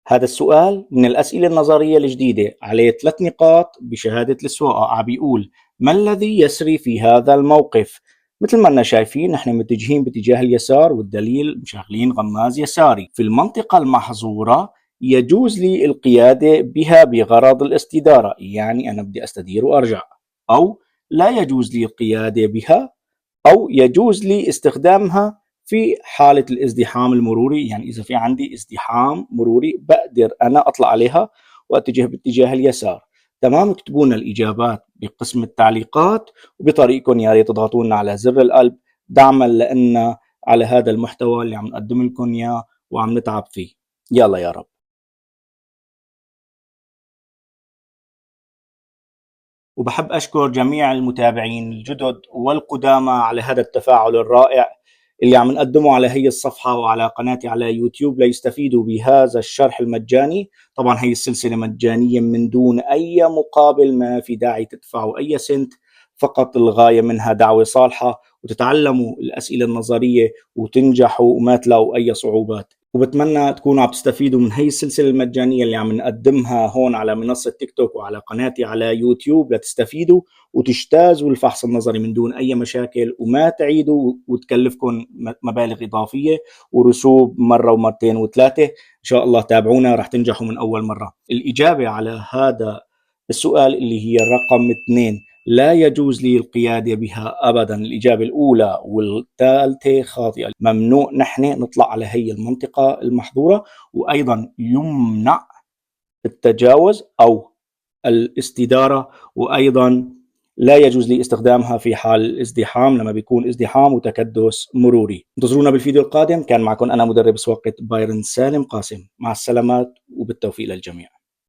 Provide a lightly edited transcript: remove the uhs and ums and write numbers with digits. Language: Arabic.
هذا السؤال من الأسئلة النظرية الجديدة، عليه 3 نقاط بشهادة السواقة. بيقول: ما الذي يسري في هذا الموقف؟ مثل ما احنا شايفين نحن متجهين باتجاه اليسار، والدليل مشغلين غماز يساري. في المنطقة المحظورة يجوز لي القيادة بها بغرض الاستدارة، يعني أنا بدي أستدير وأرجع، أو لا يجوز لي القيادة بها، أو يجوز لي استخدامها في حالة الازدحام المروري، يعني إذا في عندي ازدحام مروري بقدر أنا أطلع عليها وأتجه باتجاه اليسار. تمام، اكتبوا لنا الإجابات بقسم التعليقات، وبطريقكم يا ريت تضغطوا لنا على زر القلب دعما لنا على هذا المحتوى اللي عم نقدم لكم إياه وعم نتعب فيه. يلا يا رب. وبحب أشكر جميع المتابعين الجدد والقدامى على هذا التفاعل الرائع اللي عم نقدمه على هي الصفحة وعلى قناتي على يوتيوب ليستفيدوا بهذا الشرح المجاني. طبعا هي السلسلة مجانية من دون أي مقابل، ما في داعي تدفعوا أي سنت، فقط الغاية منها دعوة صالحة وتتعلموا الأسئلة النظرية وتنجحوا وما تلاقوا أي صعوبات. وبتمنى تكونوا عم تستفيدوا من هي السلسلة المجانية اللي عم نقدمها هون على منصة تيك توك وعلى قناتي على يوتيوب، لتستفيدوا وتجتازوا الفحص النظري من دون أي مشاكل، وما تعيدوا وتكلفكم مبالغ إضافية ورسوب مرة ومرتين وثلاثة. إن شاء الله تابعونا رح تنجحوا من أول مرة. الإجابة على هذا السؤال اللي هي الرقم 2، لا يجوز لي القيادة بها أبدا. الإجابة الأولى والثالثة خاطئة. ممنوع نحن نطلع على هي المنطقة المحظورة، وأيضا يمنع التجاوز أو الاستدارة، وأيضا لا يجوز لي استخدامها في حال الازدحام لما بيكون ازدحام وتكدس مروري. انتظرونا بالفيديو القادم. كان معكم أنا مدرب سواقة بايرن سالم قاسم. مع السلامات وبالتوفيق للجميع.